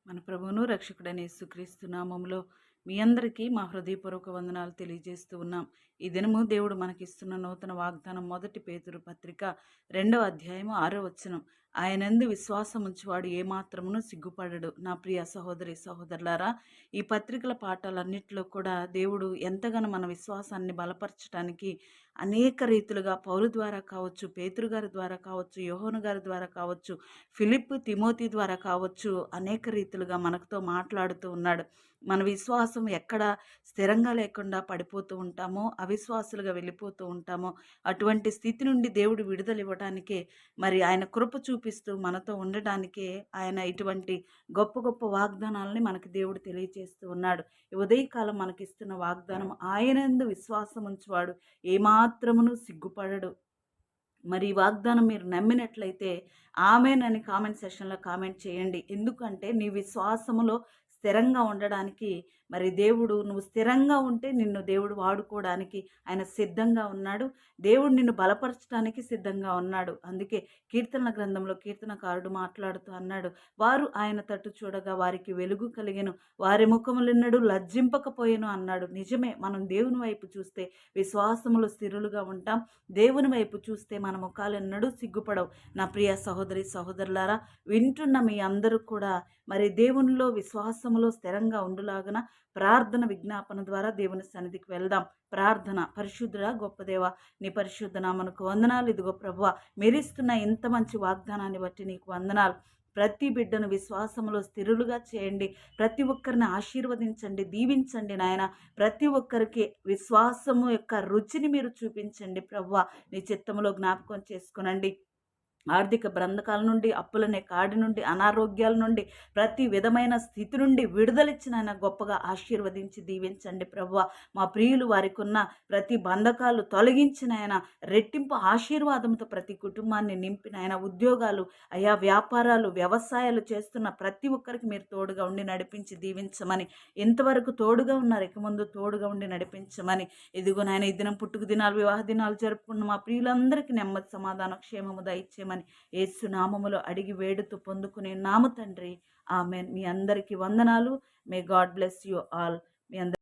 మన ప్రభువును రక్షకుడైన యేసుక్రీస్తు నామములో మీ అందరికీ మా హృదయపూర్వక వందనాలు తెలియజేస్తూ ఉన్నాం. ఈ దినము దేవుడు మనకిస్తున్న నూతన వాగ్దానం 1 పేతురు పత్రిక 2వ అధ్యాయము 6వ వచనం. ఆయనందు విశ్వాసం ఉంచువాడు ఏమాత్రమును సిగ్గుపడడు. నా ప్రియ సహోదరి సహోదరులారా, ఈ పత్రికల పాఠాలన్నిటిలో కూడా దేవుడు ఎంతగానో మన విశ్వాసాన్ని బలపరచడానికి అనేక రీతులుగా పౌలు ద్వారా కావచ్చు, పేతురు గారి ద్వారా కావచ్చు, యోహాను గారి ద్వారా కావచ్చు, ఫిలిప్ తిమోతి ద్వారా కావచ్చు, అనేక రీతులుగా మనతో మాట్లాడుతూ ఉన్నాడు. మన విశ్వాసం ఎక్కడ స్థిరంగా లేకుండా పడిపోతూ ఉంటామో, అవిశ్వాసులుగా వెళ్ళిపోతూ ఉంటామో, అటువంటి స్థితి నుండి దేవుడు విడుదల ఇవ్వడానికే, మరి ఆయన కృప చూపిస్తూ మనతో ఉండడానికే ఆయన ఇటువంటి గొప్ప గొప్ప వాగ్దానాలని మనకి దేవుడు తెలియజేస్తూ ఉన్నాడు. ఈ ఉదయకాలం మనకిస్తున్న వాగ్దానం, ఆయనందు విశ్వాసం ఉంచువాడు ఏమాత్రమును సిగ్గుపడడు. మరి ఈ వాగ్దానం మీరు నమ్మినట్లయితే ఆమేన్ అని కామెంట్ సెక్షన్‌లో కామెంట్ చేయండి. ఎందుకంటే నీ విశ్వాసములో స్థిరంగా ఉండడానికి మరి దేవుడు, నువ్వు స్థిరంగా ఉంటే నిన్ను దేవుడు వాడుకోవడానికి ఆయన సిద్ధంగా ఉన్నాడు. దేవుడు నిన్ను బలపరచడానికి సిద్ధంగా ఉన్నాడు. అందుకే కీర్తనల గ్రంథంలో కీర్తనకారుడు మాట్లాడుతూ అన్నాడు, వారు ఆయన తట్టు చూడగా వారికి వెలుగు కలిగెను, వారి ముఖములెన్నడూ లజ్జింపకపోయెను అన్నాడు. నిజమే, మనం దేవుని వైపు చూస్తే విశ్వాసములో స్థిరులుగా ఉంటాం. దేవుని వైపు చూస్తే మన ముఖాలెన్నడూ సిగ్గుపడవు. నా ప్రియ సహోదరి సహోదరులారా, వింటున్న మీ అందరూ కూడా మరి దేవునిలో విశ్వాసములో స్థిరంగా ఉండులాగున ప్రార్థన విజ్ఞాపన ద్వారా దేవుని సన్నిధికి వెళ్దాం. ప్రార్థన. పరిశుద్ధుడా గొప్ప దేవా, నీ పరిశుద్ధ నామమునకు వందనాలు. ఇదిగో ప్రభువా, మీరిస్తున్న ఇంత మంచి వాగ్దానాన్ని బట్టి నీకు వందనాలు. ప్రతి బిడ్డను విశ్వాసములో స్థిరులుగా చేయండి. ప్రతి ఒక్కరిని ఆశీర్వదించండి, దీవించండి నాయన. ప్రతి ఒక్కరికి విశ్వాసము యొక్క రుచిని మీరు చూపించండి ప్రభువా. నీ చిత్తములో జ్ఞాపకం చేసుకొనండి. ఆర్థిక బంధకాల నుండి, అప్పులనే కాడి నుండి, అనారోగ్యాల నుండి, ప్రతి విధమైన స్థితి నుండి విడుదలిచ్చిన ఆయన గొప్పగా ఆశీర్వదించి దీవించండి ప్రభువా. మా ప్రియులు వారికున్న ప్రతి బంధకాలు తొలగించిన ఆయన రెట్టింపు ఆశీర్వాదంతో ప్రతి కుటుంబాన్ని నింపిన ఆయన, ఉద్యోగాలు అయా, వ్యాపారాలు, వ్యవసాయాలు చేస్తున్న ప్రతి ఒక్కరికి మీరు తోడుగా ఉండి నడిపించి దీవించమని, ఇంతవరకు తోడుగా ఉన్నారు, ఇక ముందు తోడుగా ఉండి నడిపించమని. ఇదిగో నాయన, ఈ దినం పుట్టుక దినాలు, వివాహ దినాలు జరుపుకున్న మా ప్రియులందరికీ నెమ్మది, సమాధానం, క్షేమము దయచేయమని యేసు నామములో అడిగి వేడుతూ పొందుకునే నామ తండ్రి, ఆమెన్. మీ అందరికీ వందనాలు. May God bless you all. మీ అందరి